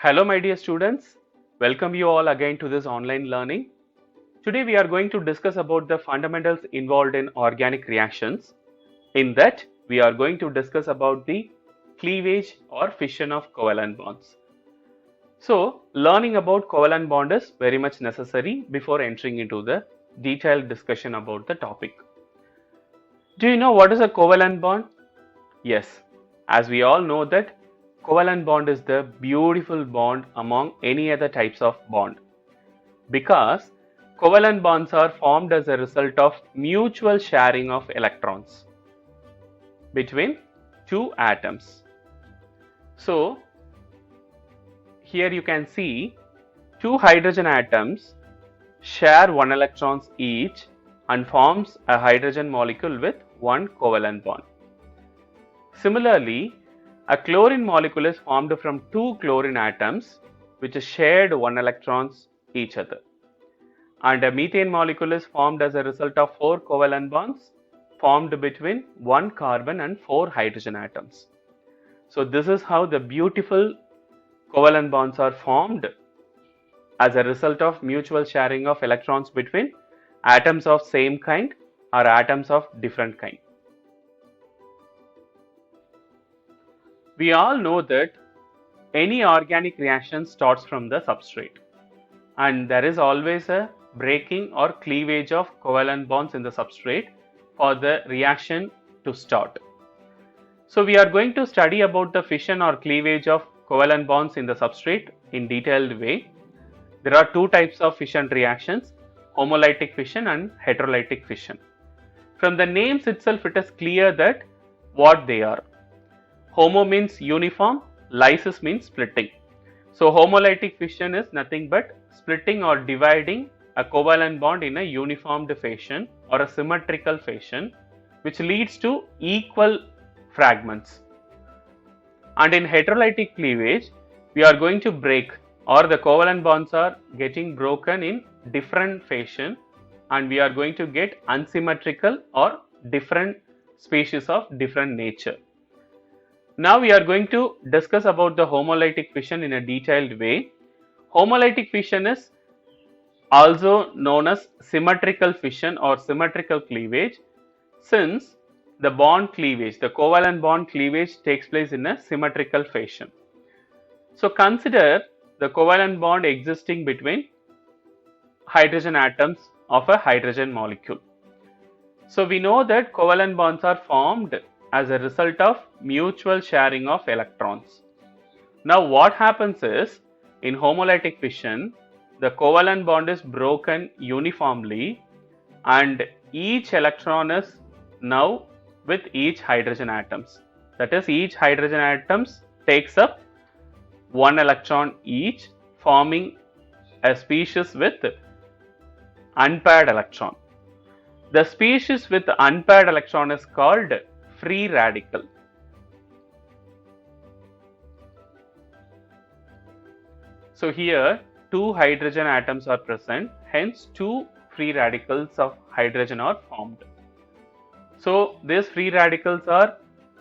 Hello my dear students, welcome you all again to this online learning. Today we are going to discuss about the fundamentals involved in organic reactions. In that we are going to discuss about the cleavage or fission of covalent bonds. So learning about covalent bond is very much necessary before entering into the detailed discussion about the topic. Do you know what is a covalent bond? Yes, as we all know that covalent bond is the beautiful bond among any other types of bond because covalent bonds are formed as a result of mutual sharing of electrons between two atoms. So here you can see two hydrogen atoms share one electrons each and forms a hydrogen molecule with one covalent bond. Similarly, a chlorine molecule is formed from two chlorine atoms which shared one electrons each other. And a methane molecule is formed as a result of four covalent bonds formed between one carbon and four hydrogen atoms. So this is how the beautiful covalent bonds are formed as a result of mutual sharing of electrons between atoms of same kind or atoms of different kind. We all know that any organic reaction starts from the substrate and there is always a breaking or cleavage of covalent bonds in the substrate for the reaction to start. So we are going to study about the fission or cleavage of covalent bonds in the substrate in detailed way. There are two types of fission reactions, homolytic fission and heterolytic fission. From the names itself it is clear that what they are. Homo means uniform, lysis means splitting. So homolytic fission is nothing but splitting or dividing a covalent bond in a uniformed fashion or a symmetrical fashion which leads to equal fragments. And in heterolytic cleavage, we are going to break or the covalent bonds are getting broken in different fashion and we are going to get unsymmetrical or different species of different nature. Now we are going to discuss about the homolytic fission in a detailed way. Homolytic fission is also known as symmetrical fission or symmetrical cleavage since the bond cleavage, the covalent bond cleavage takes place in a symmetrical fashion. So consider the covalent bond existing between hydrogen atoms of a hydrogen molecule. So we know that covalent bonds are formed as a result of mutual sharing of electrons. Now what happens is in homolytic fission the covalent bond is broken uniformly and each electron is now with each hydrogen atoms. That is each hydrogen atoms takes up one electron each forming a species with unpaired electron. The species with unpaired electron is called free radical. So here two hydrogen atoms are present, hence two free radicals of hydrogen are formed. So these free radicals are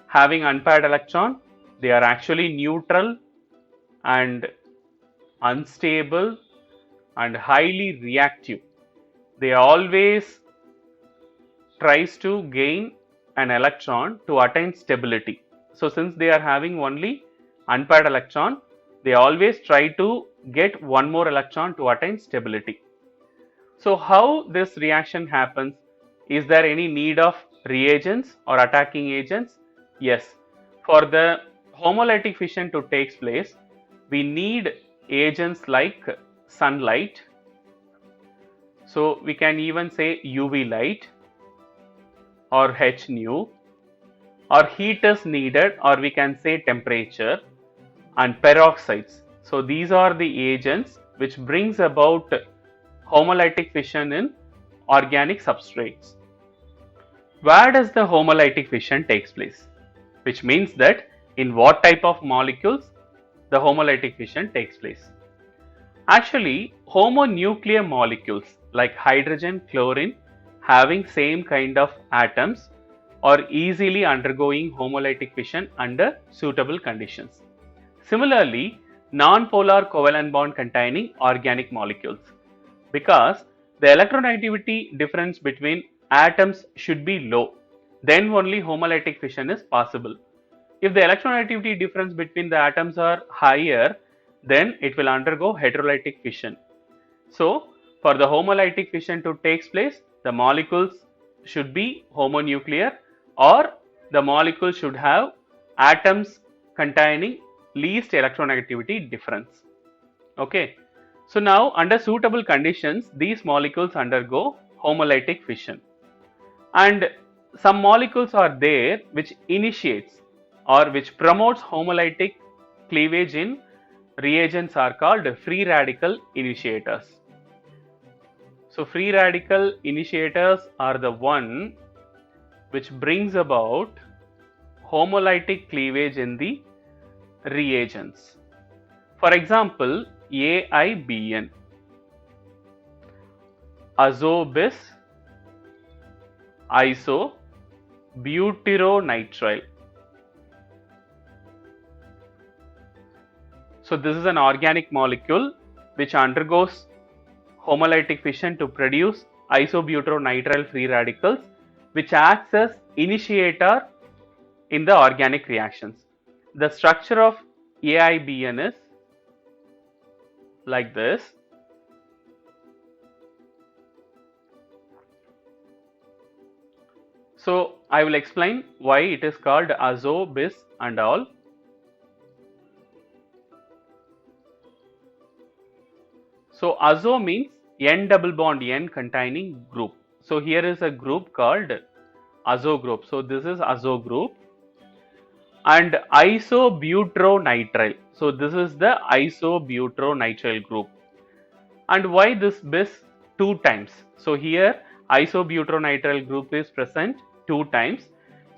having unpaired electron, they are actually neutral and unstable and highly reactive. They always tries to gain an electron to attain stability. So since they are having only unpaired electron, they always try to get one more electron to attain stability. So how this reaction happens? Is there any need of reagents or attacking agents? Yes. For the homolytic fission to take place, we need agents like sunlight. So we can even say UV light or H nu, or heat is needed, or we can say temperature, and peroxides. So these are the agents which brings about homolytic fission in organic substrates. Where does the homolytic fission takes place? Which means that in what type of molecules the homolytic fission takes place. Actually, homonuclear molecules like hydrogen, chlorine having same kind of atoms are easily undergoing homolytic fission under suitable conditions. Similarly, non-polar covalent bond containing organic molecules, because the electronegativity difference between atoms should be low, then only homolytic fission is possible. If the electronegativity difference between the atoms are higher, then it will undergo heterolytic fission. So, for the homolytic fission to take place, the molecules should be homonuclear, or the molecule should have atoms containing least electronegativity difference. Okay. So now under suitable conditions, these molecules undergo homolytic fission, and some molecules are there which initiates or which promotes homolytic cleavage in reagents are called free radical initiators. So free radical initiators are the one which brings about homolytic cleavage in the reagents. For example, AIBN, azobis isobutyronitrile. So this is an organic molecule which undergoes homolytic fission to produce isobutyronitrile free radicals, which acts as initiator in the organic reactions. The structure of AIBN is like this. So I will explain why it is called azo, bis and all. So azo means N double bond N containing group. So here is a group called azo group. So this is azo group. And isobutyronitrile. So this is the isobutyronitrile group. And why this bis 2 times? So here isobutyronitrile group is present 2 times.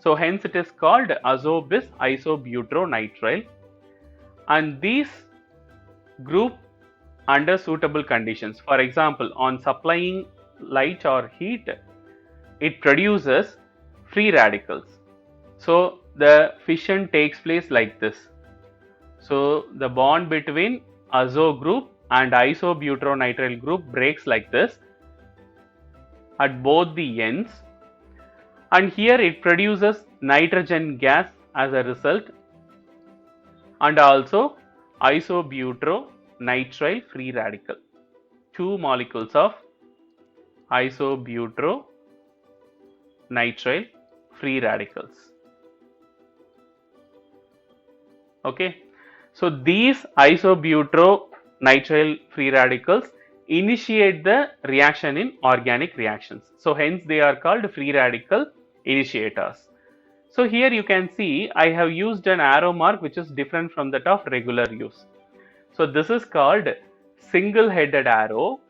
So hence it is called azo bis isobutyronitrile. And these group under suitable conditions, for example, on supplying light or heat, it produces free radicals. So the fission takes place like this. So the bond between azo group and isobutyronitrile group breaks like this at both the ends, and here it produces nitrogen gas as a result, and also isobutyronitrile free radical. 2 molecules of isobutyronitrile free radicals. Okay. So these isobutyronitrile free radicals initiate the reaction in organic reactions. So hence they are called free radical initiators. So here you can see I have used an arrow mark which is different from that of regular use. So this is called single headed arrow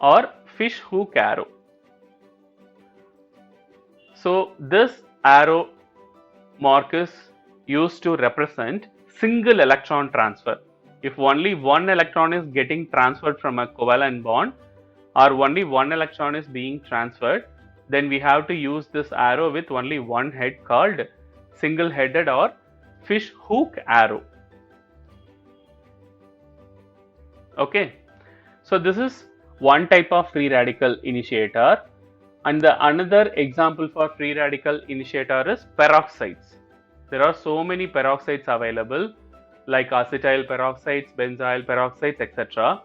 or fish hook arrow. So this arrow mark is used to represent single electron transfer. If only one electron is getting transferred from a covalent bond, or only one electron is being transferred, then we have to use this arrow with only one head called single headed or fish hook arrow. Okay. So this is one type of free radical initiator, and the another example for free radical initiator is peroxides. There are so many peroxides available like acetyl peroxides, benzyl peroxides, etc.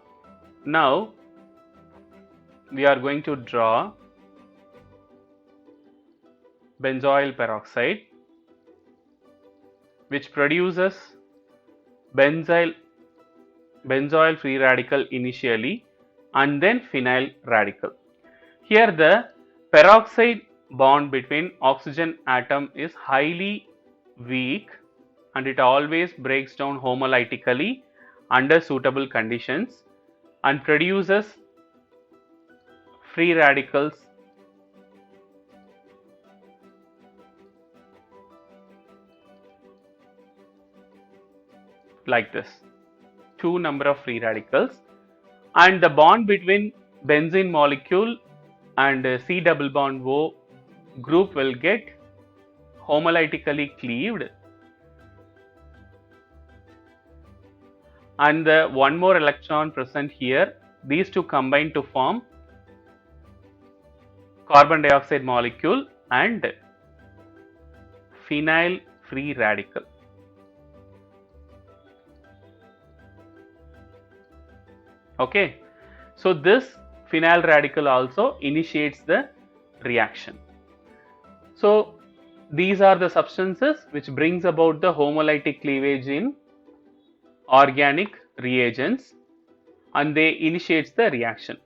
Now we are going to draw benzoyl peroxide, which produces benzoyl free radical initially and then phenyl radical. Here the peroxide bond between oxygen atom is highly weak and it always breaks down homolytically under suitable conditions and produces free radicals like this, 2 number of free radicals, and the bond between benzene molecule and C double bond O group will get homolytically cleaved and the one more electron present here, these two combine to form carbon dioxide molecule and phenyl free radical. Okay, so this phenyl radical also initiates the reaction. So these are the substances which brings about the homolytic cleavage in organic reagents, and they initiates the reaction.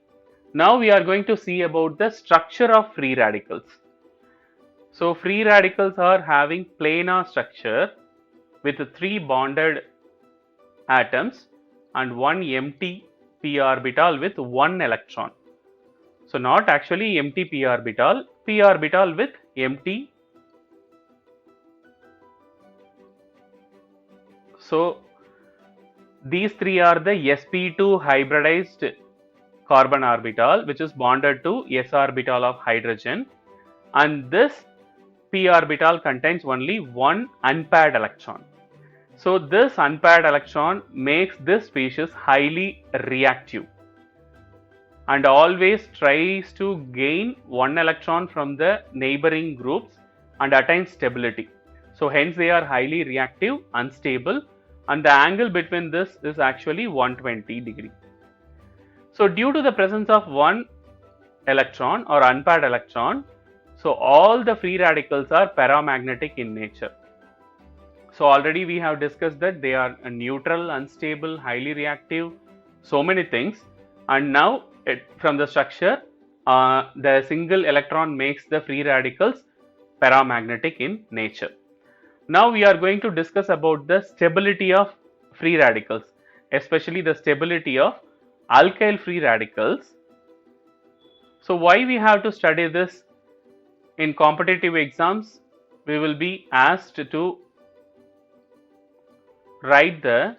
Now we are going to see about the structure of free radicals. So free radicals are having planar structure with 3 bonded atoms and 1 empty p orbital with 1 electron. So not actually empty p orbital with empty. So these 3 are the sp2 hybridized carbon orbital which is bonded to s orbital of hydrogen, and this p orbital contains only 1 unpaired electron. So this unpaired electron makes this species highly reactive and always tries to gain 1 electron from the neighboring groups and attain stability. So hence they are highly reactive, unstable, and the angle between this is actually 120 degree. So due to the presence of 1 electron or unpaired electron, so all the free radicals are paramagnetic in nature. So already we have discussed that they are neutral, unstable, highly reactive, so many things, and now from the structure the single electron makes the free radicals paramagnetic in nature. Now we are going to discuss about the stability of free radicals, especially the stability of alkyl free radicals. So why we have to study this? In competitive exams we will be asked to write the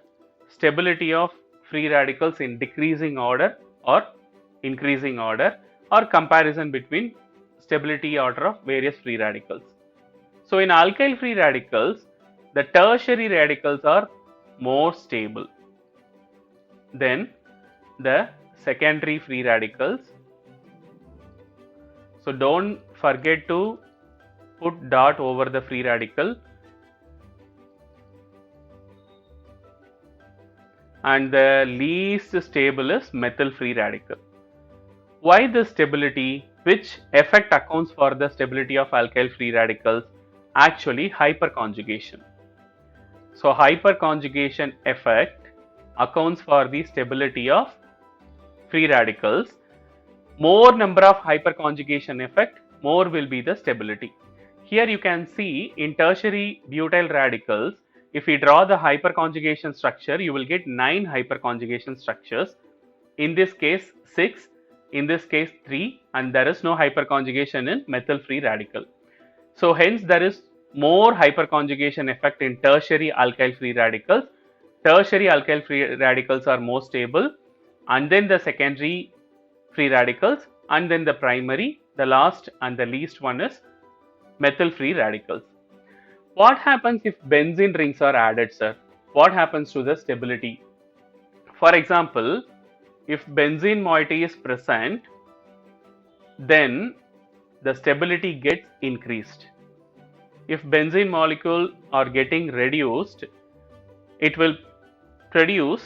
stability of free radicals in decreasing order or increasing order, or comparison between stability order of various free radicals. So in alkyl free radicals, the tertiary radicals are more stable than the secondary free radicals. So don't forget to put dot over the free radical. And the least stable is methyl free radical. Why this stability? Which effect accounts for the stability of alkyl free radicals? Actually hyperconjugation. So hyperconjugation effect accounts for the stability of free radicals. More number of hyperconjugation effect, more will be the stability. Here you can see in tertiary butyl radicals, if we draw the hyperconjugation structure, you will get 9 hyperconjugation structures. In this case 6, in this case 3, and there is no hyperconjugation in methyl free radical. So hence there is more hyperconjugation effect in tertiary alkyl free radicals. Tertiary alkyl free radicals are more stable, and then the secondary free radicals, and then the primary, the last and the least one is methyl free radicals. What happens if benzene rings are added, sir? What happens to the stability? For example, if benzene moiety is present, then the stability gets increased. If benzene molecule are getting reduced, it will produce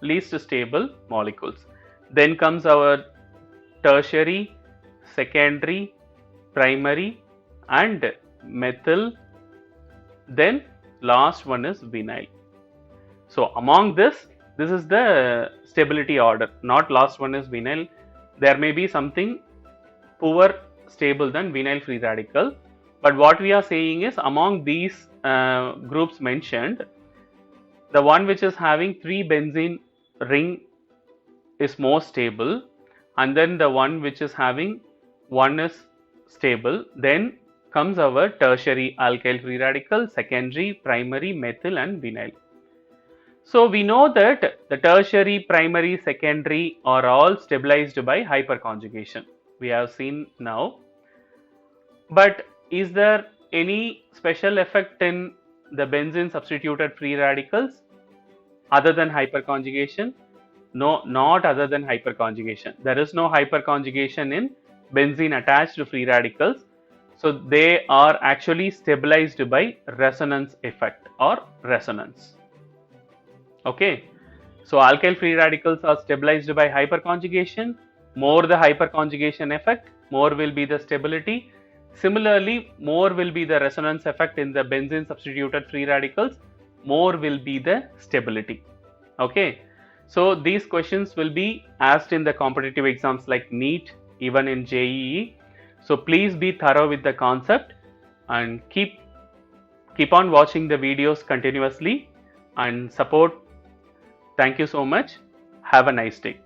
least stable molecules. Then comes our tertiary, secondary, primary and methyl, then last one is vinyl. So among this is the stability order, not last one is vinyl. There may be something poor stable than vinyl free radical, but what we are saying is among these groups mentioned, the one which is having 3 benzene ring is more stable, and then the one which is having 1 is stable. Then comes our tertiary alkyl free radical, secondary, primary, methyl and vinyl. So we know that the tertiary, primary, secondary are all stabilized by hyperconjugation. We have seen now. But is there any special effect in the benzene substituted free radicals other than hyperconjugation? No, not other than hyperconjugation. There is no hyperconjugation in benzene attached to free radicals. So they are actually stabilized by resonance effect or resonance. Okay. So alkyl free radicals are stabilized by hyperconjugation. More the hyperconjugation effect, more will be the stability. Similarly, more will be the resonance effect in the benzene substituted free radicals, more will be the stability. Okay. So these questions will be asked in the competitive exams like NEET, even in JEE. So please be thorough with the concept and keep on watching the videos continuously and support. Thank you so much. Have a nice day.